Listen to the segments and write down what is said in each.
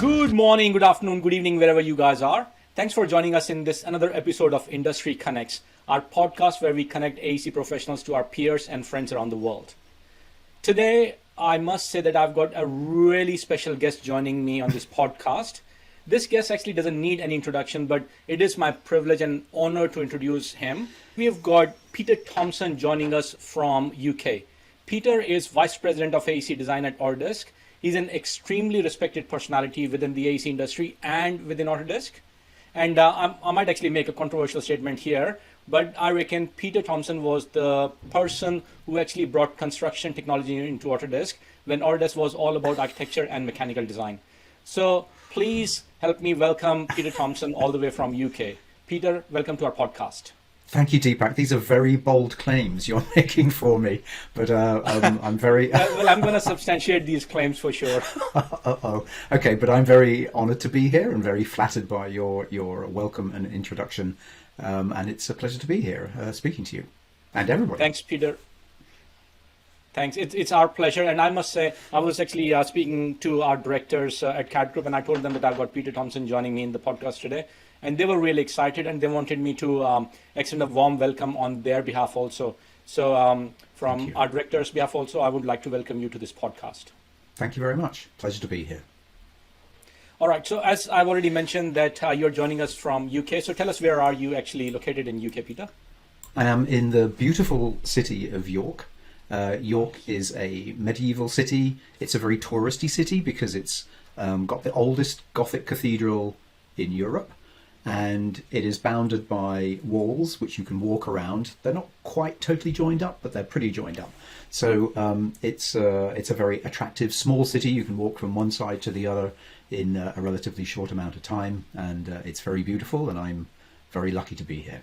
Good morning, good afternoon, good evening, wherever you guys are. Thanks for joining us in this another episode of IndustryConnex, our podcast where we connect AEC professionals to our peers and friends around the world. Today, I must say that I've got a really special guest joining me on this podcast. This guest actually doesn't need any introduction, but it is my privilege and honor to introduce him. We have got Peter Thompson joining us from UK. Peter is Vice President of AEC Design at Tardis. He's an extremely respected personality within the AEC industry and within Autodesk. And I might actually make a controversial statement here, but I reckon Peter Thompson was the person who actually brought construction technology into Autodesk when Autodesk was all about architecture and mechanical design. So please help me welcome Peter Thompson all the way from UK. Peter, welcome to our podcast. Thank you, Deepak. These are very bold claims you're making for me, but I'm very... Well, I'm going to substantiate these claims for sure. Okay, but I'm very honoured to be here and very flattered by your welcome and introduction. And it's a pleasure to be here speaking to you and everybody. Thanks, Peter. Thanks. It's our pleasure. And I must say, I was actually speaking to our directors at CAD Group, and I told them that I've got Peter Thompson joining me in the podcast today. And they were really excited, and they wanted me to extend a warm welcome on their behalf also. So from our director's behalf also, I would like to welcome you to this podcast. Thank you very much. Pleasure to be here. All right. So as I've already mentioned that you're joining us from UK. So tell us, where are you actually located in UK, Peter? I am in the beautiful city of York. York is a medieval city. It's a very touristy city because it's got the oldest Gothic cathedral in Europe. And it is bounded by walls which you can walk around. They're not quite totally joined up, but they're pretty joined up. So it's a very attractive small city. You can walk from one side to the other in a relatively short amount of time, and it's very beautiful, and I'm very lucky to be here.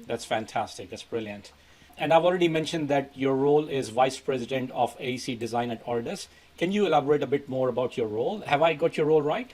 That's fantastic. That's brilliant. And I've already mentioned that your role is Vice President of AEC Design at Tardis. Can you elaborate a bit more about your role? Have I got your role right?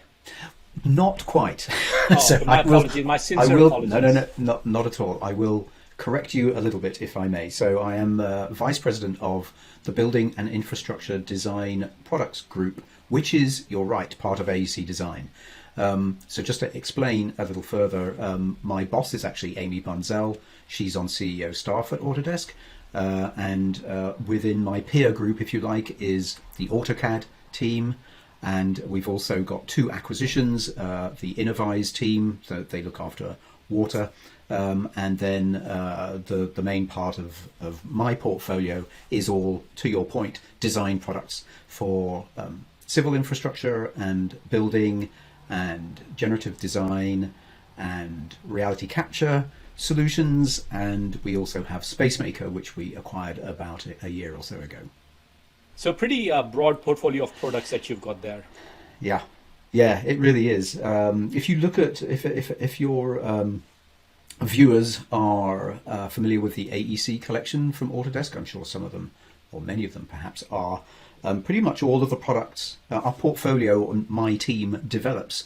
Not quite. Oh, so my apologies, my sincere apologies. No, not at all. I will correct you a little bit, if I may. So I am Vice President of the Building and Infrastructure Design Products Group, which is, you're right, part of AEC Design. So just to explain a little further, my boss is actually Amy Bunzel. She's on CEO staff at Autodesk. And within my peer group, if you like, is the AutoCAD team. And we've also got two acquisitions, the Innovise team, so they look after water, and then the main part of my portfolio is all, to your point, design products for civil infrastructure and building and generative design and reality capture solutions. And we also have SpaceMaker, which we acquired about a year or so ago. So pretty broad portfolio of products that you've got there. Yeah, it really is. If you look at, if your viewers are familiar with the AEC collection from Autodesk, I'm sure some of them, or many of them perhaps, are. Pretty much all of the products, our portfolio and my team develops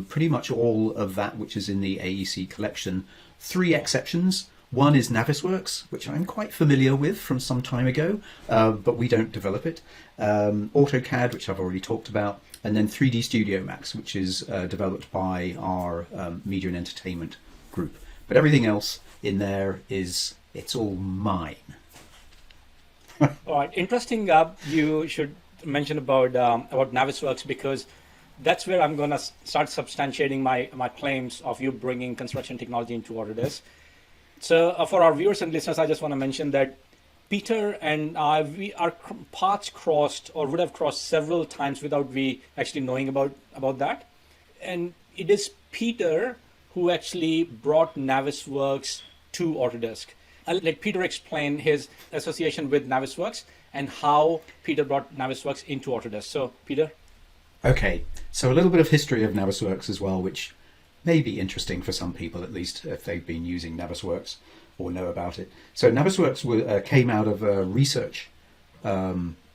pretty much all of that which is in the AEC collection. 3 exceptions. One is Navisworks, which I'm quite familiar with from some time ago, but we don't develop it. AutoCAD, which I've already talked about, and then 3D Studio Max, which is developed by our media and entertainment group. But everything else in there it's all mine. All right, interesting. You should mention about Navisworks, because that's where I'm going to start substantiating my claims of you bringing construction technology into Autodesk. So for our viewers and listeners, I just want to mention that Peter and our paths crossed, or would have crossed several times without we actually knowing about that. And it is Peter who actually brought Navisworks to Autodesk. I'll let Peter explain his association with Navisworks and how Peter brought Navisworks into Autodesk. So, Peter? Okay, so a little bit of history of Navisworks as well, which may be interesting for some people, at least if they've been using Navisworks or know about it. So Navisworks came out of a research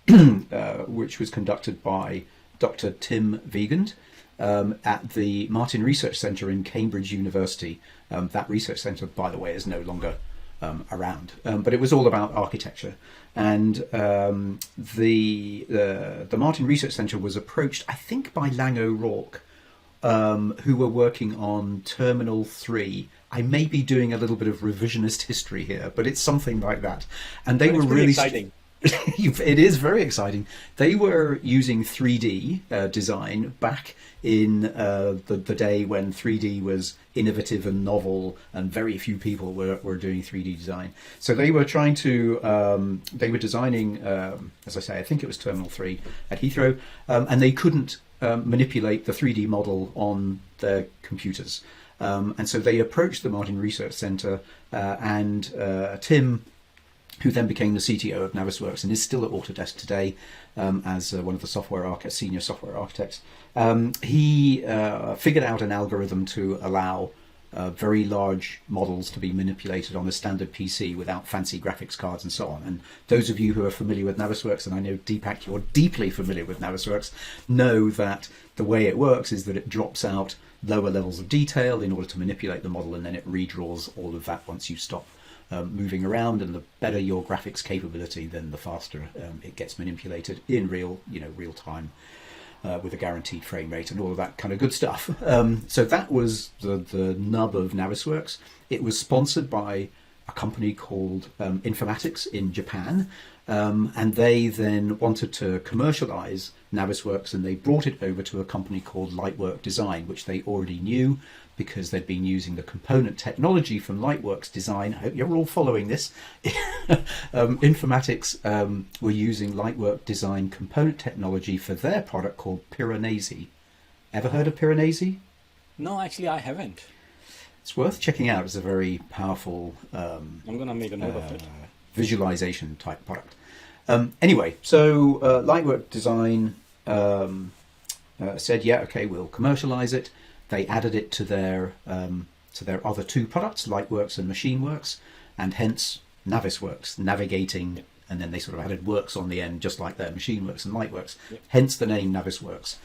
which was conducted by Dr. Tim Wiegand at the Martin Research Centre in Cambridge University. That research centre, by the way, is no longer around. But it was all about architecture. And the Martin Research Centre was approached, I think, by Lang O'Rourke, who were working on Terminal 3. I may be doing a little bit of revisionist history here, but it's something like that. And they were really exciting. It is very exciting. They were using 3D design back in the day when 3D was innovative and novel, and very few people were doing 3D design. So they were trying to, they were designing, as I say, I think it was Terminal 3 at Heathrow, and they couldn't manipulate the 3D model on their computers. And so they approached the Martin Research Centre, and Tim, who then became the CTO of Navisworks and is still at Autodesk today as one of the senior software architects. He figured out an algorithm to allow very large models to be manipulated on a standard PC without fancy graphics cards and so on. And those of you who are familiar with Navisworks, and I know Deepak, you're deeply familiar with Navisworks, know that the way it works is that it drops out lower levels of detail in order to manipulate the model, and then it redraws all of that once you stop moving around. And the better your graphics capability, then the faster it gets manipulated in real time with a guaranteed frame rate and all of that kind of good stuff. So that was the nub of Navisworks. It was sponsored by a company called Informatics in Japan, and they then wanted to commercialize Navisworks, and they brought it over to a company called Lightwork Design, which they already knew because they'd been using the component technology from Lightworks Design. I hope you're all following this. Informatics were using Lightwork Design component technology for their product called Piranesi. Ever heard of Piranesi? No, actually, I haven't. It's worth checking out. It's a very powerful I'm going to make a note of it. Visualization type product. Anyway, so Lightwork Design said, yeah, okay, we'll commercialize it. They added it to their other two products, Lightworks and MachineWorks, and hence Navisworks, navigating, and then they sort of added works on the end, just like their MachineWorks and Lightworks. Yep. Hence the name Navisworks.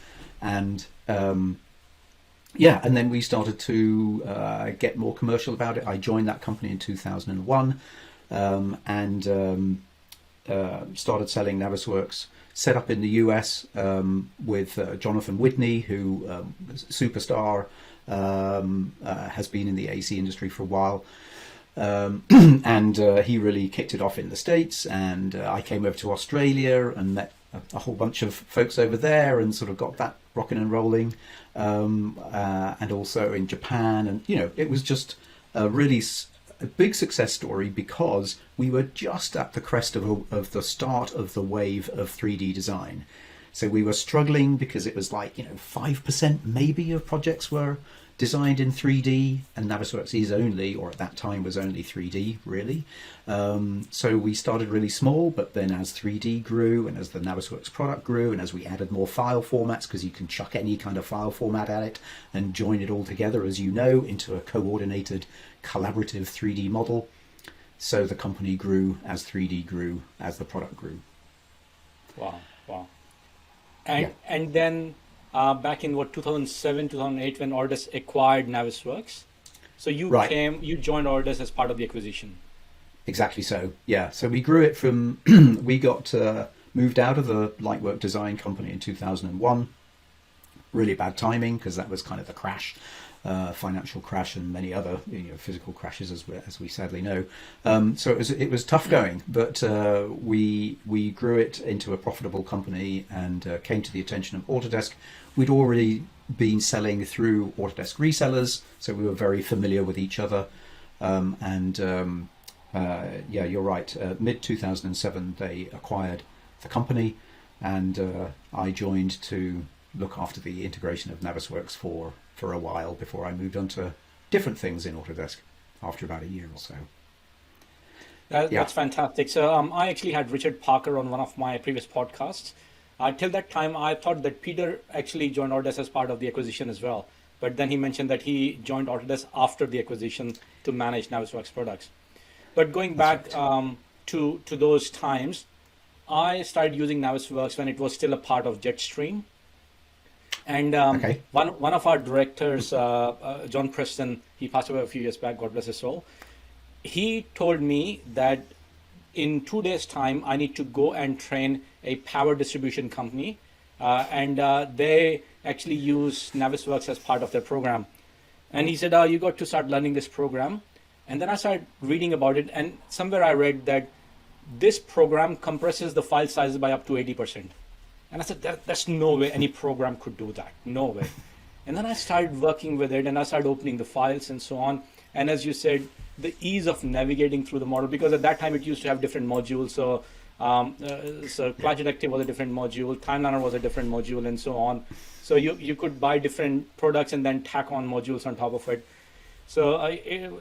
And and then we started to get more commercial about it. I joined that company in 2001 and started selling Navisworks. Set up in the US with Jonathan Whitney, who superstar, has been in the AC industry for a while. And he really kicked it off in the States, and I came over to Australia and met a whole bunch of folks over there and sort of got that rocking and rolling, and also in Japan. And it was just a big success story because we were just at the crest of the start of the wave of 3D design. So we were struggling because it was like 5% maybe of projects were designed in 3D, and Navisworks is only, or at that time was only 3D really. So we started really small, but then as 3D grew and as the Navisworks product grew and as we added more file formats, because you can chuck any kind of file format at it and join it all together, as you know, into a coordinated collaborative 3D model. So the company grew as 3D grew, as the product grew. Wow. And then back in 2007, 2008, when Autodesk acquired Navisworks, so you joined Autodesk as part of the acquisition. Exactly so. Yeah. So we grew it from we got moved out of the Lightwork Design company in 2001. Really bad timing because that was kind of the crash. Financial crash and many other physical crashes, as we sadly know. So it was tough going, but we grew it into a profitable company and came to the attention of Autodesk. We'd already been selling through Autodesk resellers, so we were very familiar with each other. You're right. Mid 2007, they acquired the company, and I joined to look after the integration of Navisworks for a while before I moved on to different things in Autodesk after about a year or so. That's fantastic. So I actually had Richard Parker on one of my previous podcasts. Till that time, I thought that Peter actually joined Autodesk as part of the acquisition as well. But then he mentioned that he joined Autodesk after the acquisition to manage Navisworks products. But going back to those times, I started using Navisworks when it was still a part of Jetstream. And one of our directors, John Preston, he passed away a few years back, God bless his soul. he told me that in 2 days' time, I need to go and train a power distribution company, and they actually use Navisworks as part of their program. And he said, you got to start learning this program. And then I started reading about it, and somewhere I read that this program compresses the file sizes by up to 80%. And I said, there's no way any program could do that. No way. And then I started working with it, and I started opening the files and so on. And as you said, the ease of navigating through the model, because at that time it used to have different modules. So Clutch Detective was a different module, Timeliner was a different module, and so on. So you could buy different products and then tack on modules on top of it. So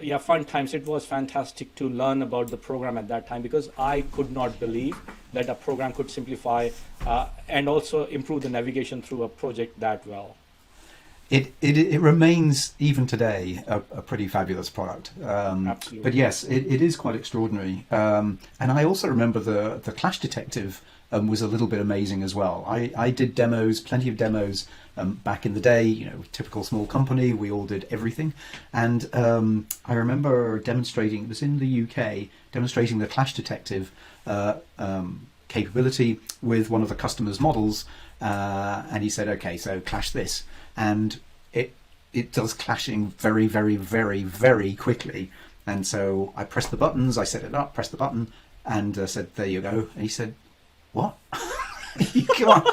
yeah, fun times. It was fantastic to learn about the program at that time, because I could not believe that a program could simplify and also improve the navigation through a project that well. It remains even today a pretty fabulous product. Absolutely. But yes, it is quite extraordinary. And I also remember the Clash Detective was a little bit amazing as well. I did demos, plenty of demos back in the day. You know, typical small company, we all did everything. And I remember demonstrating, it was in the UK, demonstrating the Clash Detective capability with one of the customer's models. And he said, okay, so clash this. And it does clashing very, very, very, very quickly. And so I pressed the buttons, I set it up, pressed the button, and said, there you go. And he said, what? You can't,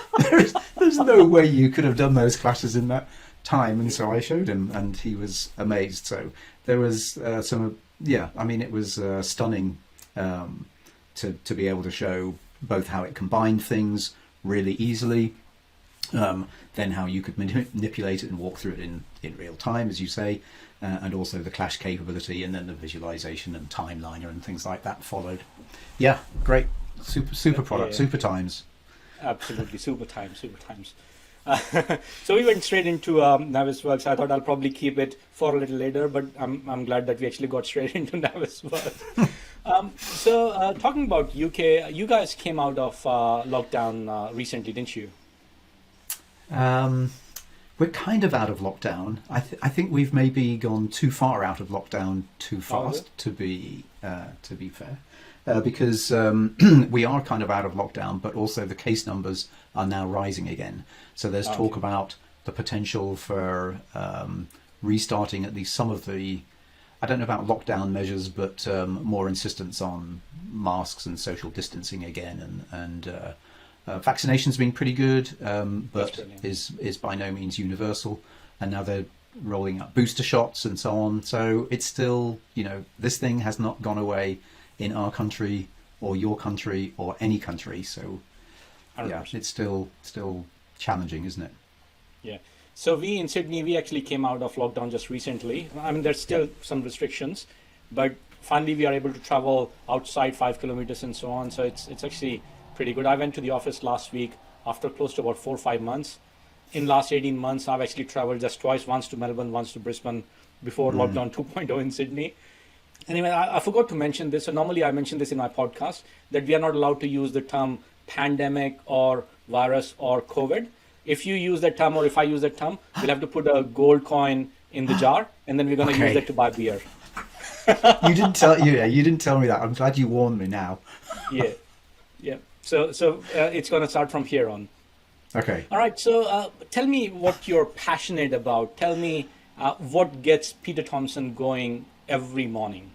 there's no way you could have done those clashes in that time. And so I showed him, and he was amazed. So there was it was stunning to be able to show both how it combined things really easily, then how you could manipulate it and walk through it in real time, as you say, and also the clash capability, and then the visualization and timeliner and things like that followed. Yeah, great, super product, super times. Absolutely, super times. So we went straight into Navisworks. I thought I'll probably keep it for a little later, but I'm glad that we actually got straight into Navisworks. So talking about UK, you guys came out of lockdown recently, didn't you? We're kind of out of lockdown. I think we've maybe gone too far out of lockdown too fast, to be fair, because we are kind of out of lockdown, but also the case numbers are now rising again. So there's talk about the potential for restarting at least some of the, I don't know about lockdown measures, but more insistence on masks and social distancing again, and vaccination's been pretty good, but is by no means universal. And now they're rolling out booster shots and so on. So it's still, this thing has not gone away in our country or your country or any country. So 100%. Yeah, it's still challenging, isn't it? Yeah. So we in Sydney, we actually came out of lockdown just recently. I mean, there's still some restrictions, but finally we are able to travel outside 5 kilometers and so on. So it's actually pretty good. I went to the office last week after close to about 4 or 5 months. In last 18 months, I've actually traveled just twice, once to Melbourne, once to Brisbane, before lockdown 2.0 in Sydney. Anyway, I forgot to mention this. So normally I mention this in my podcast, that we are not allowed to use the term pandemic or virus or COVID. If you use that term, or if I use that term, we'll have to put a gold coin in the jar, and then we're going to use it to buy beer. You didn't tell me that. I'm glad you warned me now. Yeah. So it's going to start from here on. Okay. All right. So tell me what you're passionate about. Tell me what gets Peter Thompson going every morning.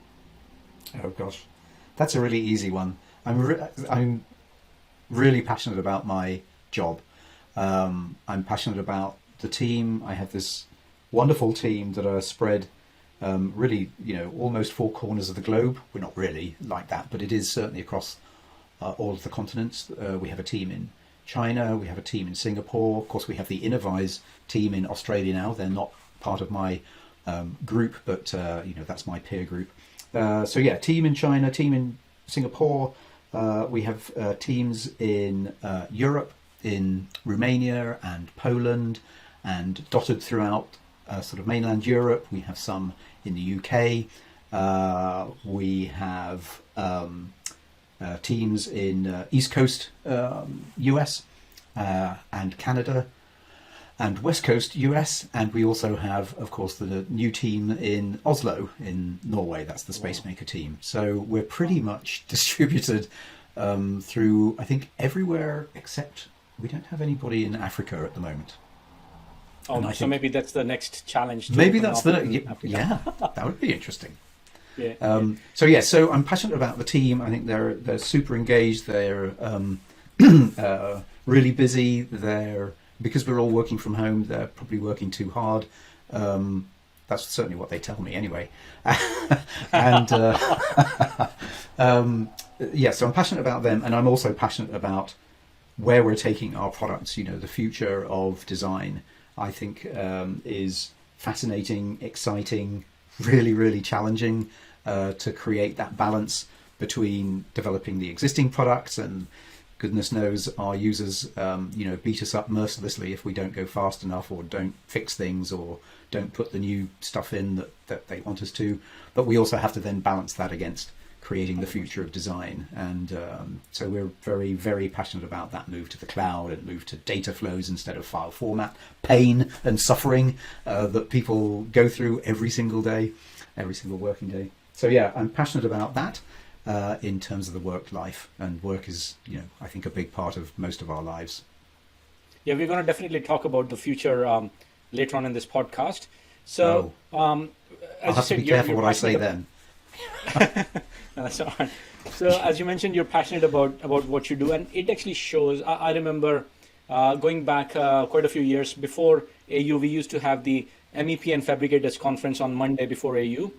Oh gosh, that's a really easy one. I'm really passionate about my job. I'm passionate about the team. I have this wonderful team that are spread really, almost 4 corners of the globe. We're not really like that, but it is certainly across all of the continents. We have a team in China, we have a team in Singapore. Of course, we have the Innovise team in Australia now. They're not part of my group, but that's my peer group. So yeah, team in China, team in Singapore. We have teams in Europe, in Romania and Poland, and dotted throughout sort of mainland Europe. We have some in the UK. We have teams in East Coast US and Canada. and West Coast US, and we also have, of course, the new team in Oslo in Norway. That's the Spacemaker team. So we're pretty much distributed through, I think, everywhere except we don't have anybody in Africa at the moment. Oh, so think maybe that's the next challenge. Maybe that's yeah, that would be interesting. Yeah. So I'm passionate about the team. I think they're super engaged. They're really busy. Because we're all working from home, they're probably working too hard. That's certainly what they tell me anyway. And so I'm passionate about them, and I'm also passionate about where we're taking our products. The future of design, I think, is fascinating, exciting, really, really challenging to create that balance between developing the existing products, and goodness knows our users beat us up mercilessly if we don't go fast enough or don't fix things or don't put the new stuff in that they want us to. But we also have to then balance that against creating the future of design, and so we're very, very passionate about that move to the cloud and move to data flows instead of file format, pain and suffering that people go through every single day, every single working day. So yeah, I'm passionate about that in terms of the work life, and work is, I think, a big part of most of our lives. Yeah, we're going to definitely talk about the future later on in this podcast. So I'll have to be careful what I say then. No, that's all right. So as you mentioned, you're passionate about what you do, and it actually shows. I remember going back quite a few years before AU, we used to have the MEP and Fabricators conference on Monday before AU.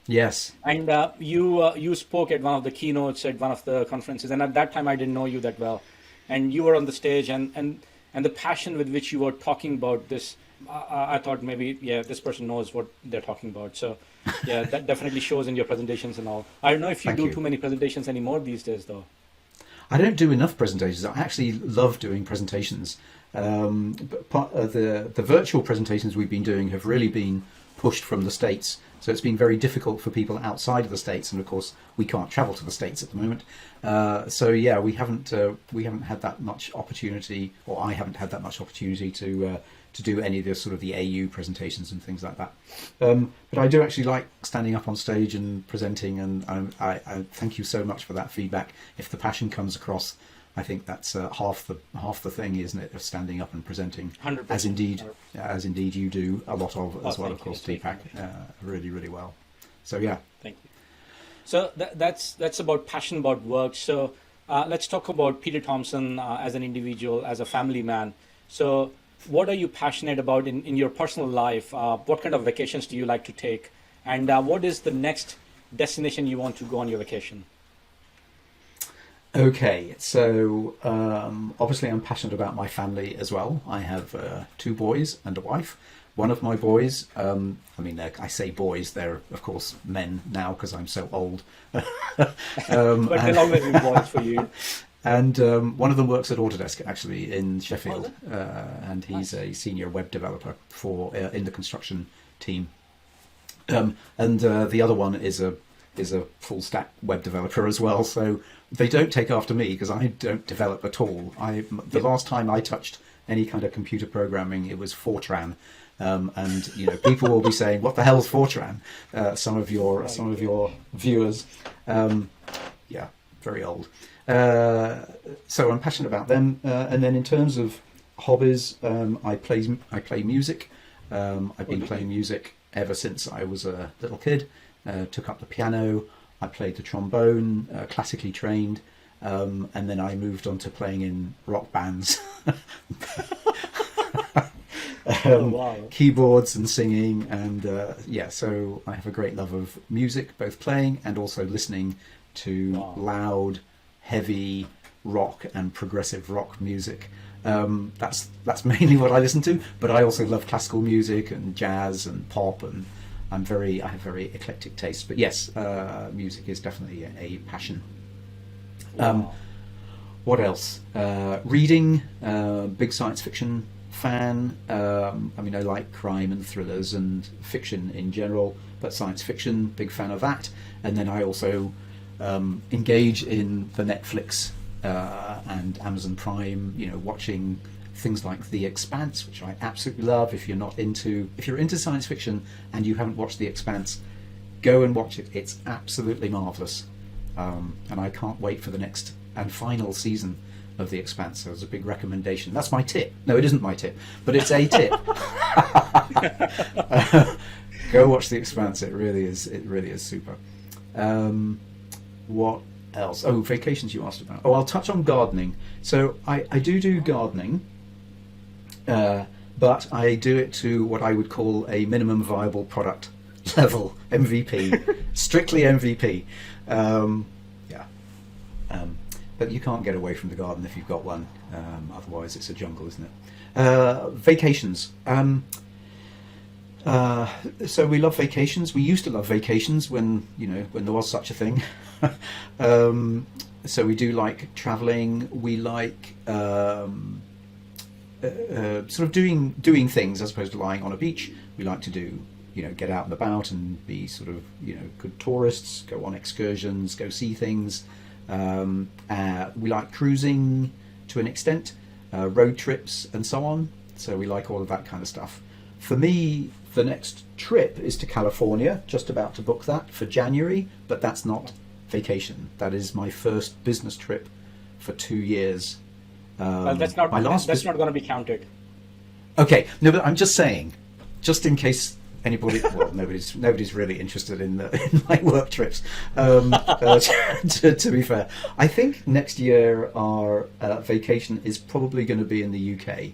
Yes. And you spoke at one of the keynotes at one of the conferences, and at that time I didn't know you that well, and you were on the stage, and the passion with which you were talking about this, I thought maybe this person knows what they're talking about. So yeah, that definitely shows in your presentations and all. I don't know if you do too many presentations anymore these days, though. I don't do enough presentations. I actually love doing presentations. But the virtual presentations we've been doing have really been pushed from the States. So it's been very difficult for people outside of the States, and of course we can't travel to the States at the moment. So yeah, we haven't had that much opportunity, or I haven't had that much opportunity to do any of the sort of the AU presentations and things like that. But I do actually like standing up on stage and presenting, and I thank you so much for that feedback. If the passion comes across, I think that's half the thing, isn't it, of standing up and presenting, 100%. as indeed you do a lot of as well, of course, Deepak, really, really well. So yeah. Thank you. So that's about passion about work. So let's talk about Peter Thompson as an individual, as a family man. So what are you passionate about in your personal life? What kind of vacations do you like to take? And what is the next destination you want to go on your vacation? Okay, so obviously I'm passionate about my family as well. I have 2 boys and a wife. One of my boys, I say boys, they're of course men now because I'm so old. But they'll always be boys for you. And one of them works at Autodesk, actually, in Sheffield, and he's a senior web developer in the construction team. And the other one is a full stack web developer as well. So they don't take after me because I don't develop at all. The last time I touched any kind of computer programming, it was Fortran. And people will be saying, "What the hell is Fortran?" Some of your viewers, very old. So I'm passionate about them. And then in terms of hobbies, I play music. I've been playing music ever since I was a little kid. Took up the piano. I played the trombone, classically trained, and then I moved on to playing in rock bands. Keyboards and singing, and so I have a great love of music, both playing and also listening to loud, heavy rock and progressive rock music. That's mainly what I listen to, but I also love classical music and jazz and pop, and I have very eclectic tastes. But yes, music is definitely a passion. What else? Reading, big science fiction fan. I like crime and thrillers and fiction in general, but science fiction, big fan of that. And then I also engage in the Netflix and Amazon Prime, watching things like The Expanse, which I absolutely love. If you're into science fiction and you haven't watched The Expanse, go and watch it. It's absolutely marvelous, and I can't wait for the next and final season of The Expanse. So it's a big recommendation. That's my tip. No, it isn't my tip, but it's a tip. Go watch The Expanse. It really is. It really is super. What else? Oh, vacations you asked about. Oh, I'll touch on gardening. So I do gardening, but I do it to what I would call a minimum viable product level, MVP, strictly MVP. But you can't get away from the garden if you've got one. Otherwise, it's a jungle, isn't it? Vacations. So we love vacations. We used to love vacations when there was such a thing. So we do like traveling. We like sort of doing things as opposed to lying on a beach. We like to do, get out and about and be sort of, good tourists, go on excursions, go see things. We like cruising to an extent, road trips and so on. So we like all of that kind of stuff. For me, the next trip is to California, just about to book that for January, but that's not vacation. That is my first business trip for 2 years. That's not going to be counted. Okay, no, but I'm just saying, just in case anybody, well, nobody's really interested in my work trips. To be fair, I think next year our vacation is probably going to be in the UK,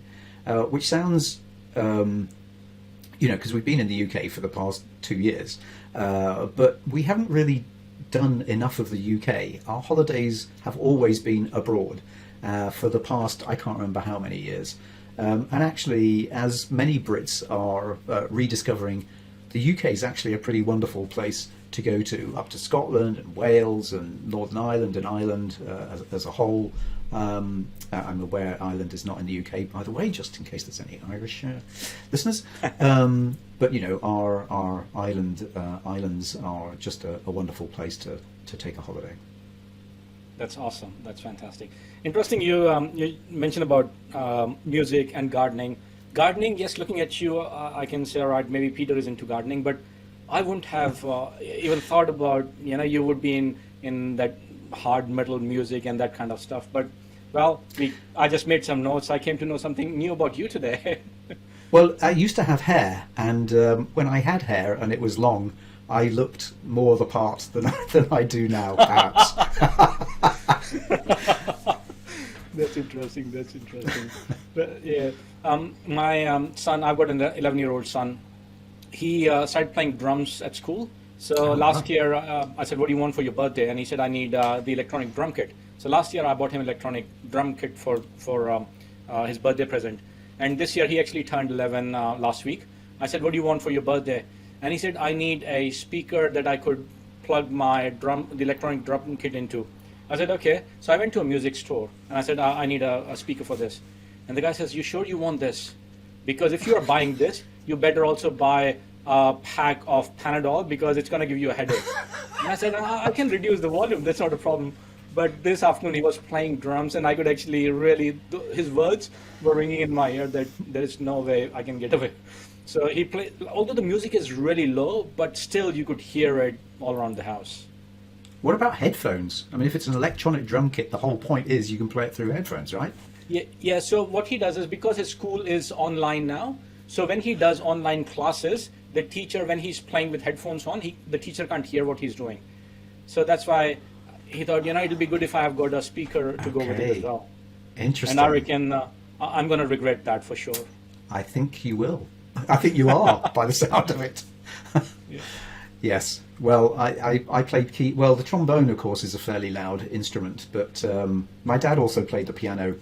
which sounds, because we've been in the UK for the past 2 years, but we haven't really done enough of the UK. Our holidays have always been abroad for the past, I can't remember how many years. And actually, as many Brits are rediscovering, the UK is actually a pretty wonderful place to go to, up to Scotland and Wales and Northern Ireland and Ireland as a whole. I'm aware Ireland is not in the UK, by the way, just in case there's any Irish listeners. But our islands are just a wonderful place to take a holiday. That's awesome. That's fantastic. Interesting. You mentioned about music and gardening. Gardening, yes. Looking at you, I can say, all right, maybe Peter is into gardening, but I wouldn't have even thought about you would be in that hard metal music and that kind of stuff. But well, I just made some notes. I came to know something new about you today. Well, I used to have hair, and when I had hair and it was long, I looked more the part than I do now, perhaps. That's interesting. But, yeah, my son, I've got an 11-year-old son. He started playing drums at school. So last year, I said, "What do you want for your birthday?" And he said, "I need the electronic drum kit." So last year, I bought him electronic drum kit for his birthday present. And this year, he actually turned 11 last week. I said, "What do you want for your birthday?" And he said, "I need a speaker that I could plug the electronic drum kit into." I said, "Okay." So I went to a music store and I said, "I need a speaker for this." And the guy says, "You sure you want this? Because if you are buying this, you better also buy a pack of Panadol because it's going to give you a headache." And I said, "I can reduce the volume. That's not a problem." But this afternoon he was playing drums and I could actually his words were ringing in my ear that there is no way I can get away. So he played, although the music is really low, but still you could hear it all around the house. What about headphones? I mean, if it's an electronic drum kit, the whole point is you can play it through headphones, right? Yeah. So what he does is, because his school is online now, so when he does online classes, the teacher, when he's playing with headphones on, the teacher can't hear what he's doing. So that's why he thought, it'll be good if I have got a speaker to go with it as well. Interesting. And I reckon I'm going to regret that for sure. I think you will. I think you are, by the sound of it. Yeah. Yes. Well, I played key. Well, the trombone, of course, is a fairly loud instrument, but my dad also played the piano,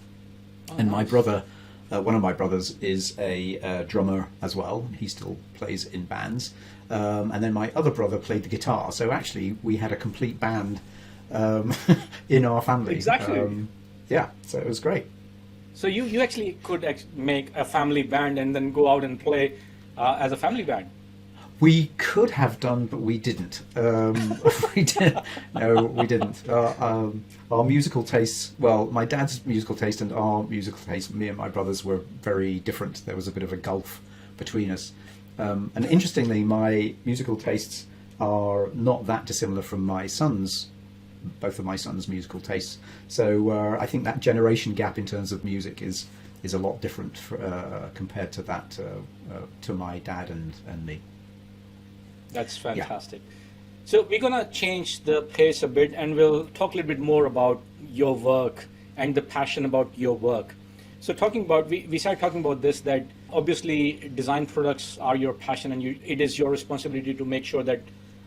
and my brother, one of my brothers, is a drummer as well. He still plays in bands, and then my other brother played the guitar. So actually, we had a complete band in our family. Exactly. Yeah. So it was great. So you actually could make a family band and then go out and play as a family band. We could have done, but we didn't. We did. No, we didn't. Our musical tastes, well, my dad's musical taste and our musical taste, me and my brothers, were very different. There was a bit of a gulf between us. And interestingly, my musical tastes are not that dissimilar from both of my sons' musical tastes. So I think that generation gap in terms of music is a lot different compared to that to my dad and me. That's fantastic. Yeah. So we're going to change the pace a bit, and we'll talk a little bit more about your work and the passion about your work. So we started talking about this, that obviously design products are your passion, and it is your responsibility to make sure that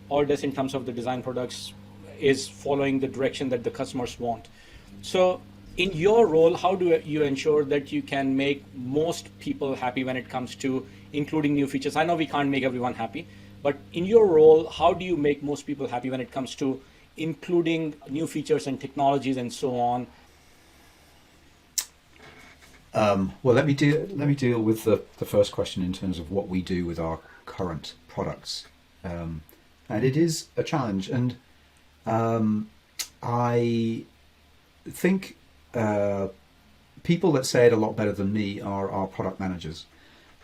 all this in terms of the design products is following the direction that the customers want. So in your role, how do you ensure that you can make most people happy when it comes to including new features? I know we can't make everyone happy, but in your role, how do you make most people happy when it comes to including new features and technologies and so on? Well, let me deal with the first question in terms of what we do with our current products, and it is a challenge. And I think people that say it a lot better than me are our product managers,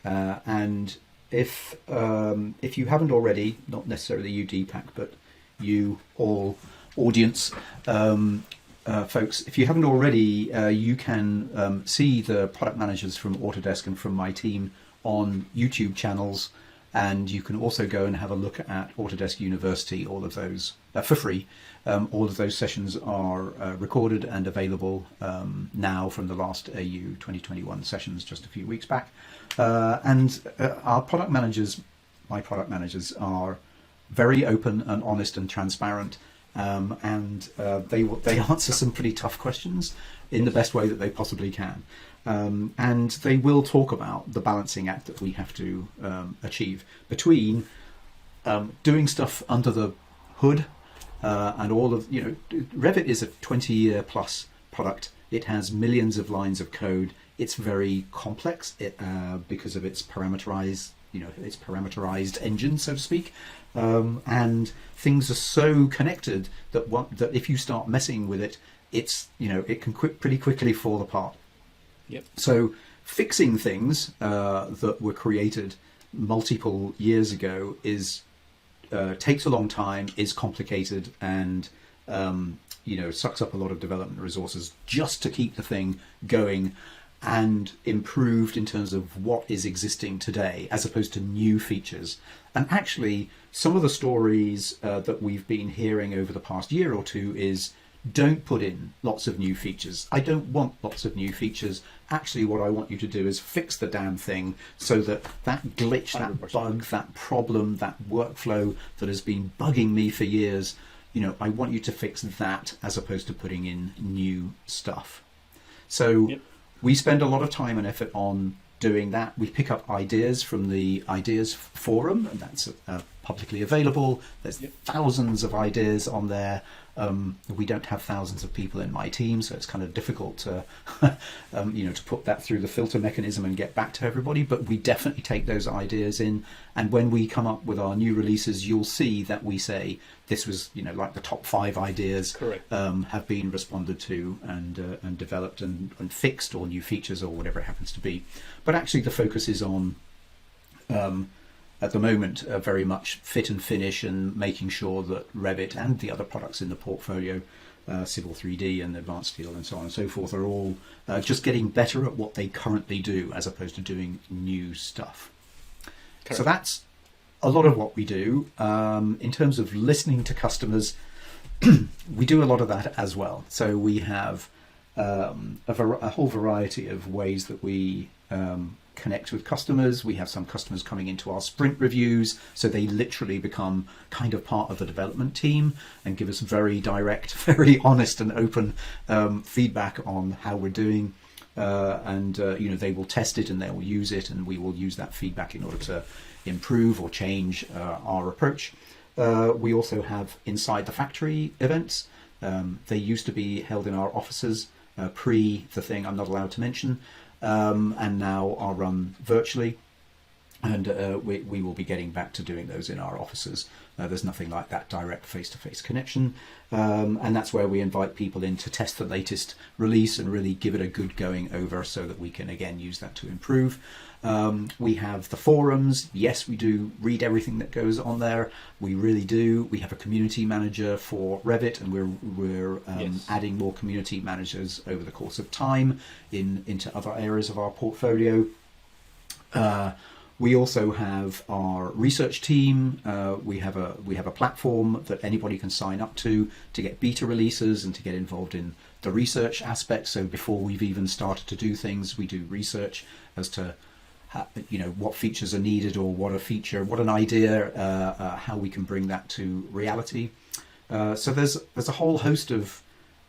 and if you haven't already, not necessarily you Deepak, but you all audience folks, if you haven't already, you can see the product managers from Autodesk and from my team on YouTube channels, and you can also go and have a look at Autodesk University, all of those for free. All of those sessions are recorded and available now from the last AU 2021 sessions just a few weeks back. And our product managers, my product managers, are very open and honest and transparent, and they answer some pretty tough questions in the best way that they possibly can. And they will talk about the balancing act that we have to achieve between doing stuff under the hood and all of, Revit is a 20-year plus product. It has millions of lines of code. It's very complex because of its parameterized engine, so to speak. And things are so connected that if you start messing with it, it can pretty quickly fall apart. Yep. So fixing things that were created multiple years ago takes a long time, is complicated, and sucks up a lot of development resources just to keep the thing going and improved in terms of what is existing today, as opposed to new features. And actually, some of the stories that we've been hearing over the past year or two is, don't put in lots of new features. I don't want lots of new features. Actually, what I want you to do is fix the damn thing so that glitch, 100%. That bug, that problem, that workflow that has been bugging me for years, I want you to fix that as opposed to putting in new stuff. So yep. We spend a lot of time and effort on doing that. We pick up ideas from the ideas forum, and that's publicly available. There's thousands of ideas on there. We don't have thousands of people in my team, so it's kind of difficult to, to put that through the filter mechanism and get back to everybody. But we definitely take those ideas in, and when we come up with our new releases, you'll see that we say this was, like the top 5 ideas have been responded to and developed and fixed, or new features, or whatever it happens to be. But actually, the focus is on. At the moment, very much fit and finish, and making sure that Revit and the other products in the portfolio, Civil 3D and Advanced Steel and so on and so forth, are all just getting better at what they currently do, as opposed to doing new stuff. Correct. So that's a lot of what we do. In terms of listening to customers, we do a lot of that as well. So we have a whole variety of ways that we connect with customers. We have some customers coming into our sprint reviews, so they literally become kind of part of the development team and give us very direct, very honest and open feedback on how we're doing, and they will test it and they will use it, and we will use that feedback in order to improve or change our approach. We also have inside the factory events. They used to be held in our offices pre the thing I'm not allowed to mention, and now are run virtually. And we will be getting back to doing those in our offices. There's nothing like that direct face-to-face connection. And that's where we invite people in to test the latest release and really give it a good going over so that we can, again, use that to improve. We have the forums. Yes, we do read everything that goes on there. We really do. We have a community manager for Revit, and we're Yes. adding more community managers over the course of time into other areas of our portfolio. We also have our research team. We have a platform that anybody can sign up to get beta releases and to get involved in the research aspects. So before we've even started to do things, we do research as to what features are needed, or what an idea, how we can bring that to reality. So there's a whole host of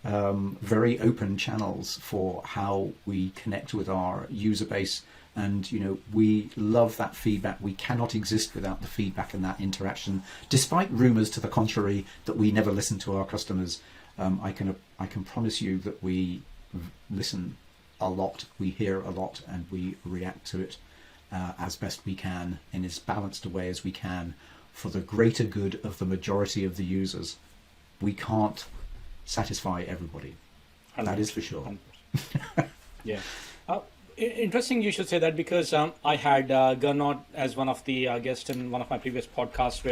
very open channels for how we connect with our user base. And we love that feedback. We cannot exist without the feedback and that interaction, despite rumours to the contrary that we never listen to our customers. I can promise you that we listen a lot, we hear a lot, and we react to it as best we can in as balanced a way as we can for the greater good of the majority of the users. We can't satisfy everybody. 100%. That is for sure. 100%. Yeah. Interesting you should say that, because I had Gernot as one of the guests in one of my previous podcasts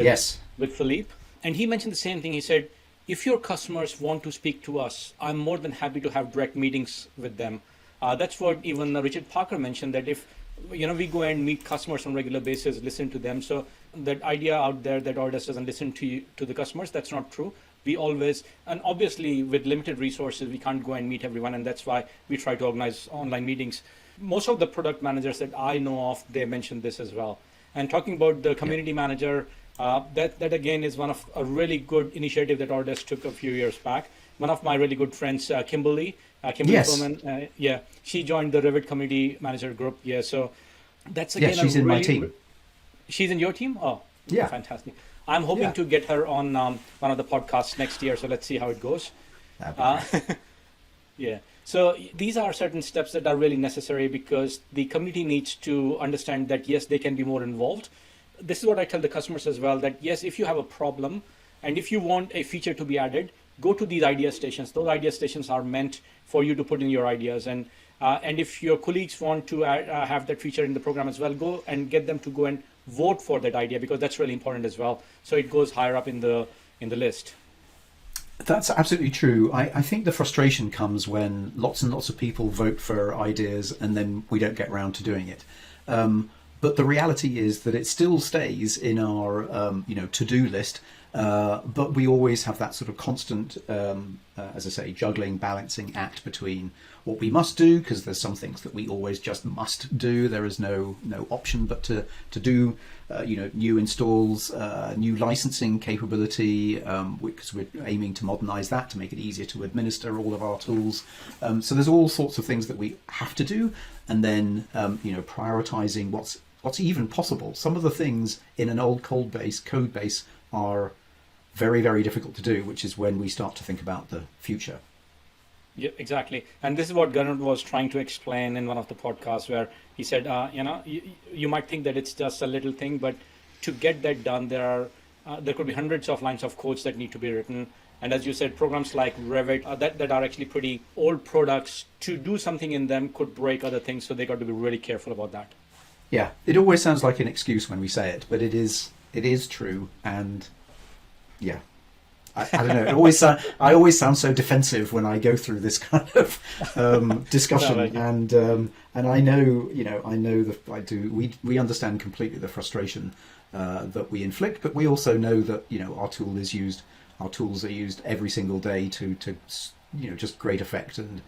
with Philippe. And he mentioned the same thing. He said, if your customers want to speak to us, I'm more than happy to have direct meetings with them. That's what even Richard Parker mentioned, that if we go and meet customers on a regular basis, listen to them. So that idea out there that Tardis doesn't listen to the customers, that's not true. We always, and obviously with limited resources, we can't go and meet everyone. And that's why we try to organize online meetings. Most of the product managers that I know of, they mentioned this as well. And talking about the community manager, that again is one of a really good initiative that Tardis took a few years back. One of my really good friends, Kimberly Yes. Pullman, she joined the Revit community manager group. Yeah, so that's again. Yes, she's in my team. She's in your team? Oh, yeah, fantastic. I'm hoping to get her on one of the podcasts next year. So let's see how it goes. That'd be great. Yeah. So these are certain steps that are really necessary, because the community needs to understand that, yes, they can be more involved. This is what I tell the customers as well, that yes, if you have a problem and if you want a feature to be added, go to these idea stations. Those idea stations are meant for you to put in your ideas. And if your colleagues want to have that feature in the program as well, go and get them to go and vote for that idea, because that's really important as well. So it goes higher up in the list. That's absolutely true. I think the frustration comes when lots and lots of people vote for ideas and then we don't get around to doing it. But the reality is that it still stays in our to-do list, but we always have that sort of constant, as I say, juggling, balancing act between what we must do, because there's some things that we always just must do. There is no option but to do new installs, new licensing capability, because we're aiming to modernize that to make it easier to administer all of our tools. So there's all sorts of things that we have to do, and then prioritizing what's even possible. Some of the things in an old code base are very, very difficult to do, which is when we start to think about the future. Yeah, exactly. And this is what Gernot was trying to explain in one of the podcasts, where he said, you might think that it's just a little thing, but to get that done, there could be hundreds of lines of codes that need to be written. And as you said, programs like Revit that are actually pretty old products, to do something in them could break other things. So they got to be really careful about that. Yeah, it always sounds like an excuse when we say it, but it is true. And yeah, I don't know. I always sound so defensive when I go through this kind of discussion, and I know, we understand completely the frustration that we inflict, but we also know that our tools are used every single day to just great effect, and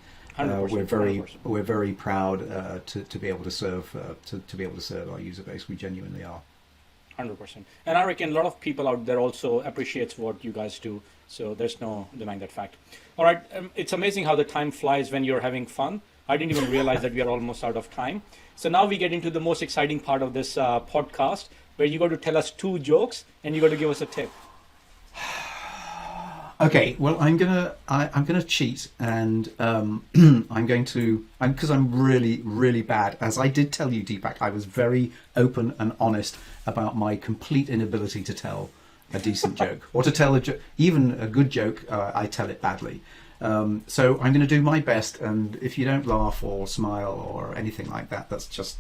we're very proud to be able to serve our user base. We genuinely are. 100%. And I reckon a lot of people out there also appreciates what you guys do. So there's no denying that fact. All right. It's amazing how the time flies when you're having fun. I didn't even realize that we are almost out of time. So now we get into the most exciting part of this podcast, where you got to tell us 2 jokes and you got to give us a tip. Okay, well, I'm gonna cheat, and because I'm really really bad. As I did tell you, Deepak, I was very open and honest about my complete inability to tell a decent joke, or to tell a joke, even a good joke. I tell it badly. So I'm going to do my best, and if you don't laugh or smile or anything like that, that's just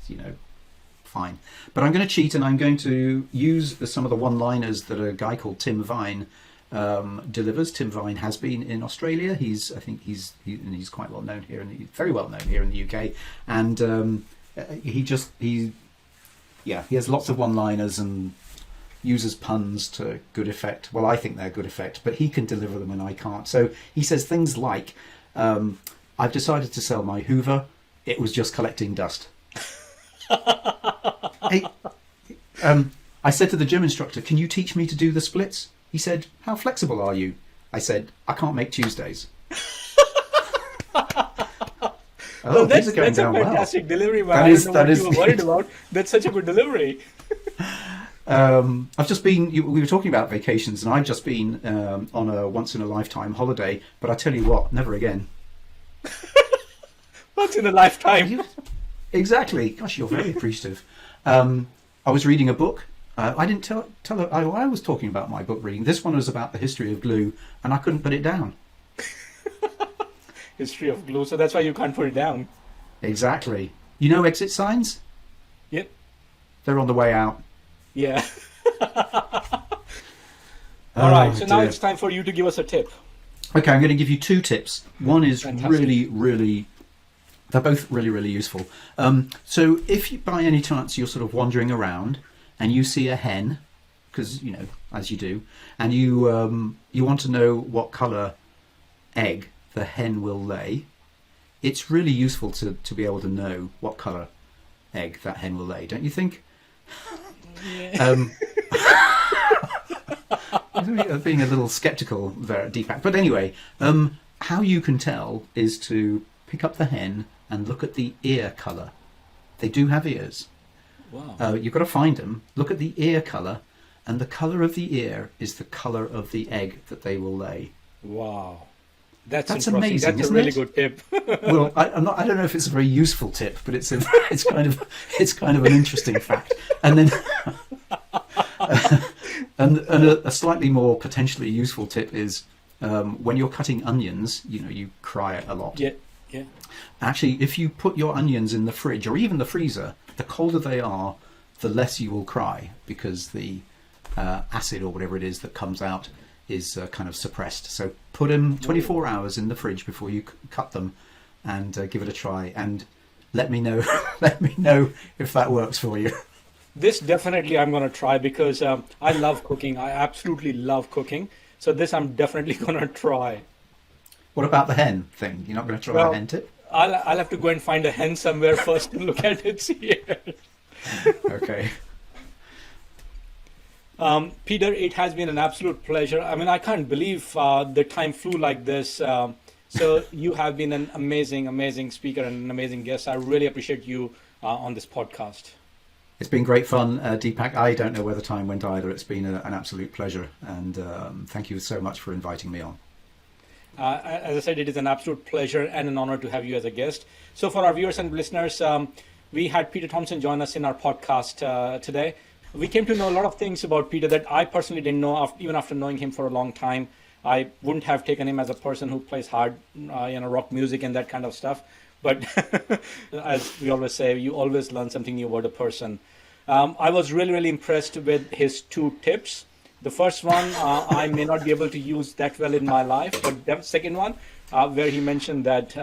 fine. But I'm going to cheat, and I'm going to use some of the one-liners that a guy called Tim Vine delivers. Tim Vine has been in Australia. He's quite well known here, very well known here in the UK. And he has lots of one-liners and uses puns to good effect. Well, I think they're good effect, but he can deliver them and I can't. So he says things like, "I've decided to sell my Hoover. It was just collecting dust." Hey, I said to the gym instructor, "Can you teach me to do the splits?" He said, "How flexible are you?" I said, "I can't make Tuesdays." Well, that's a down fantastic delivery, man. That is, I don't know what you were worried about. That's such a good delivery. I've just been, we were talking about vacations, and I've just been on a once-in-a-lifetime holiday, but I tell you what, never again. Once in a lifetime. Exactly. Gosh, you're very appreciative. I was reading a book. I didn't tell her I was talking about my book reading. This one was about the history of glue, and I couldn't put it down. History of glue, so that's why you can't put it down. Exactly. You know exit signs? Yep. They're on the way out. Yeah. All right, so now dear. it's time for you to give us a tip. Okay, I'm going to give you two tips. One is Fantastic. they're both really, really useful. So if you, by any chance you're sort of wandering around and you see a hen, because, as you do, and you want to know what colour egg the hen will lay, it's really useful to be able to know what colour egg that hen will lay, don't you think? Yeah. Being a little sceptical there at Deepak. But anyway, how you can tell is to pick up the hen and look at the ear colour. They do have ears. Wow. You've got to find them. Look at the ear colour, and the colour of the ear is the colour of the egg that they will lay. Wow. That's That's interesting. amazing, That's a isn't really it? good tip. Well, I don't know if it's a very useful tip, but it's kind of an interesting fact. And then and a slightly more potentially useful tip is when you're cutting onions, you cry a lot. Yeah. Yeah. Actually, if you put your onions in the fridge or even the freezer, the colder they are, the less you will cry, because the acid or whatever it is that comes out is kind of suppressed. So put them 24 hours in the fridge before you cut them, and give it a try, and let me know let me know if that works for you. This definitely I'm going to try, because I love cooking. I absolutely love cooking. So this I'm definitely going to try. What about the hen thing? You're not going to try the hen tip? I'll have to go and find a hen somewhere first and look at its ears. Okay. Peter, it has been an absolute pleasure. I mean, I can't believe the time flew like this. So you have been an amazing, amazing speaker and an amazing guest. I really appreciate you on this podcast. It's been great fun, Deepak. I don't know where the time went either. It's been an absolute pleasure, and thank you so much for inviting me on. As I said, it is an absolute pleasure and an honor to have you as a guest. So for our viewers and listeners, we had Peter Thompson join us in our podcast today. We came to know a lot of things about Peter that I personally didn't know, even after knowing him for a long time. I wouldn't have taken him as a person who plays hard, rock music and that kind of stuff. But as we always say, you always learn something new about a person. I was really, really impressed with his two tips. The first one, I may not be able to use that well in my life, but the second one, where he mentioned that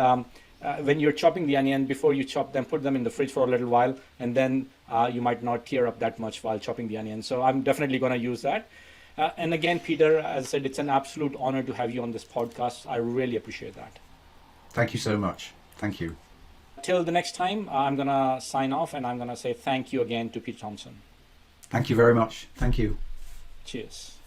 when you're chopping the onion, before you chop them, put them in the fridge for a little while, and then you might not tear up that much while chopping the onion. So I'm definitely going to use that. And again, Peter, as I said, it's an absolute honor to have you on this podcast. I really appreciate that. Thank you so much. Thank you. Till the next time, I'm going to sign off, and I'm going to say thank you again to Peter Thompson. Thank you very much. Thank you. Cheers.